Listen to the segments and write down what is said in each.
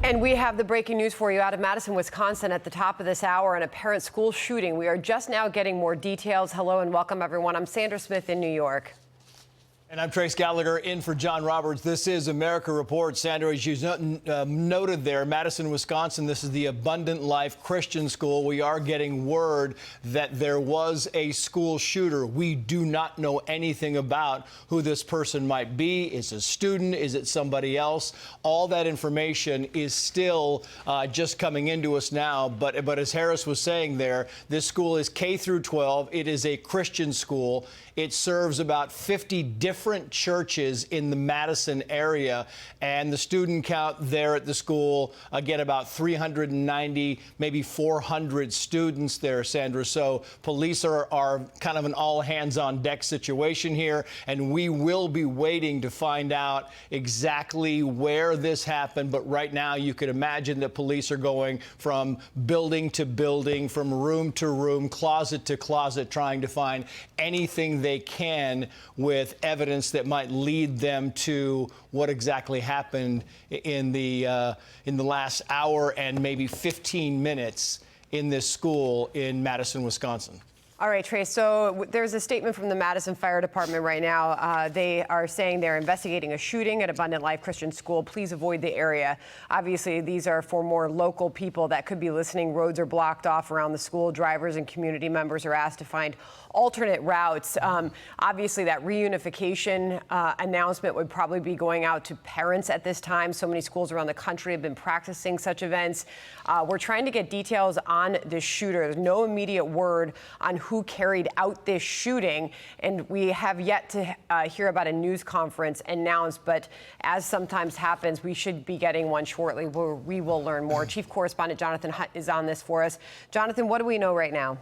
And we have the breaking news for you out of Madison, Wisconsin at the top of this hour, an apparent school shooting. We are just now getting more details. Hello and welcome, everyone. I'm Sandra Smith in New York. And I'm Trace Gallagher in for John Roberts. This is America Reports. Sandra, as you noted there, Madison, Wisconsin, this is the Abundant Life Christian School. We are getting word that there was a school shooter. We do not know anything about who this person might be. Is it a student? Is it somebody else? All that information is still just coming into us now. But as Harris was saying there, this school is K through 12. It is a Christian school. It serves about 50 different churches in the Madison area, and the student count there at the school, again, about 390, maybe 400 students there, Sandra. So police are kind of an all-hands-on-deck situation here, and we will be waiting to find out exactly where this happened. But right now, you could imagine that police are going from building to building, from room to room, closet to closet, trying to find anything they can with evidence that might lead them to what exactly happened in the last hour and maybe 15 minutes in this school in Madison, Wisconsin. All right, Trace, so there's a statement from the Madison Fire Department right now. They are saying they're investigating a shooting at Abundant Life Christian School. Please avoid the area. Obviously, these are for more local people that could be listening. Roads are blocked off around the school. Drivers and community members are asked to find alternate routes. Obviously, that reunification announcement would probably be going out to parents at this time. So many schools around the country have been practicing such events. We're trying to get details on the shooter. There's no immediate word on who carried out this shooting, and we have yet to hear about a news conference announced, but as sometimes happens, we should be getting one shortly where we will learn more. Chief Correspondent Jonathan Hutt is on this for us. Jonathan, what do we know right now?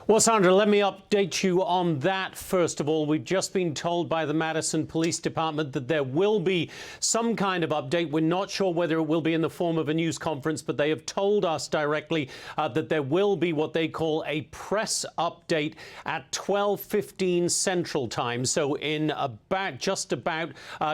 Well, Sandra, let me update you on that. First of all, we've just been told by the Madison Police Department that there will be some kind of update. We're not sure whether it will be in the form of a news conference, but they have told us directly that there will be what they call a press update at 12:15 Central Time. So in just about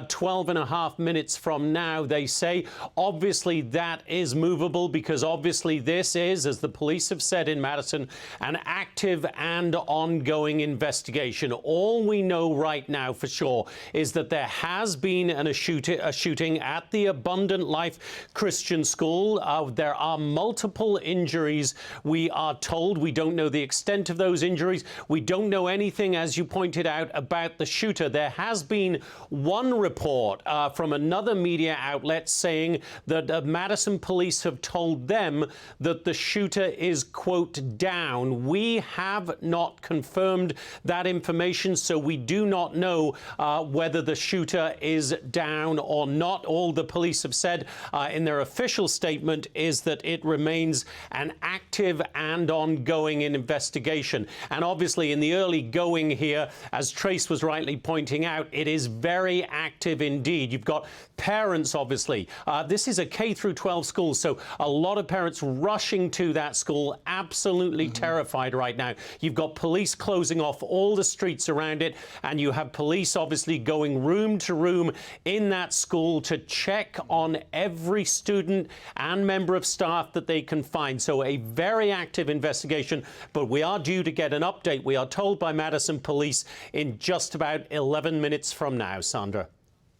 12 and a half minutes from now, they say. Obviously, that is movable because obviously this is, as the police have said in Madison, an active and ongoing investigation. All we know right now for sure is that there has been a shooting at the Abundant Life Christian School. There are multiple injuries, we are told. We don't know the extent of those injuries. We don't know anything, as you pointed out, about the shooter. There has been one report from another media outlet saying that Madison police have told them that the shooter is, quote, down. We have not confirmed that information, so we do not know whether the shooter is down or not. All the police have said in their official statement is that it remains an active and ongoing investigation. And obviously in the early going here, as Trace was rightly pointing out, it is very active indeed. You've got parents, obviously. This is a K through 12 school, so a lot of parents rushing to that school, absolutely terrified right now. You've got police closing off all the streets around it, and you have police obviously going room to room in that school to check on every student and member of staff that they can find. So a very active investigation, but we are due to get an update, we are told by Madison Police, in just about 11 minutes from now, Sandra.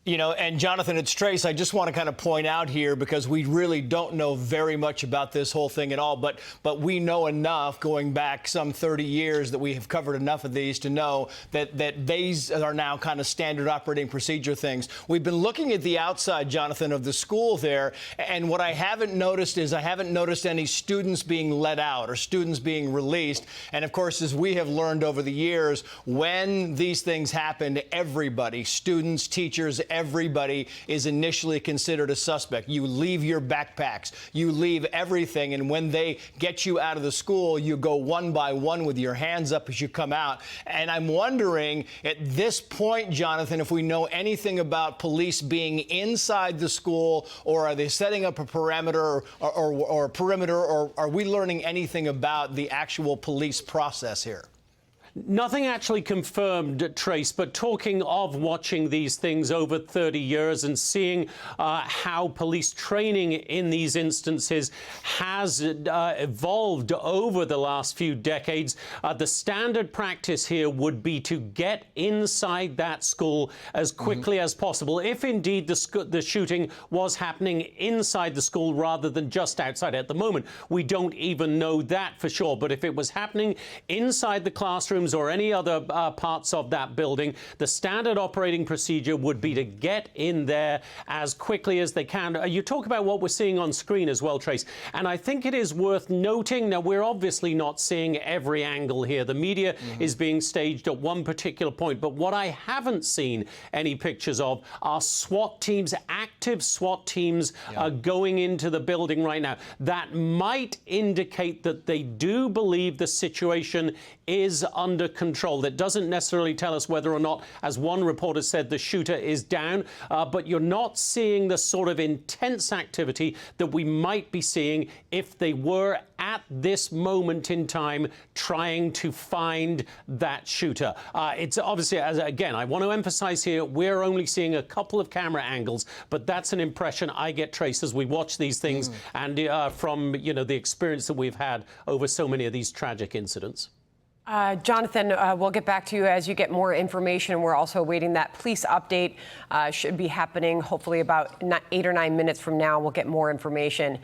You know, and Jonathan, it's Trace. I just want to kind of point out here, because we really don't know very much about this whole thing at all, but we know enough going back some 30 years that we have covered enough of these to know that these are now kind of standard operating procedure things. We've been looking at the outside, Jonathan, of the school there, and what I haven't noticed is I haven't noticed any students being let out or students being released. And of course, as we have learned over the years, when these things happen, everybody, students, teachers, everybody is initially considered a suspect. You leave your backpacks, you leave everything, and when they get you out of the school, you go one by one with your hands up as you come out. And I'm wondering at this point, Jonathan, if we know anything about police being inside the school, or are they setting up a perimeter or are we learning anything about the actual police process here? Nothing actually confirmed, Trace, but talking of watching these things over 30 years and seeing how police training in these instances has evolved over the last few decades, the standard practice here would be to get inside that school as quickly as possible, if indeed the shooting was happening inside the school rather than just outside. At the moment, we don't even know that for sure, but if it was happening inside the classrooms or any other parts of that building, the standard operating procedure would be to get in there as quickly as they can. You talk about what we're seeing on screen as well, Trace, and I think it is worth noting, now we're obviously not seeing every angle here. The media is being staged at one particular point, but what I haven't seen any pictures of are SWAT teams, active SWAT teams going into the building right now. That might indicate that they do believe the situation is under control. That doesn't necessarily tell us whether or not, as one reporter said, the shooter is down, but you're not seeing the sort of intense activity that we might be seeing if they were at this moment in time trying to find that shooter. It's obviously, again, I want to emphasize here, we're only seeing a couple of camera angles, but that's an impression I get, Trace, as we watch these things and from, the experience that we've had over so many of these tragic incidents. Jonathan, we'll get back to you as you get more information. We're also awaiting that police update. Should be happening hopefully about 8 or 9 minutes from now. We'll get more information.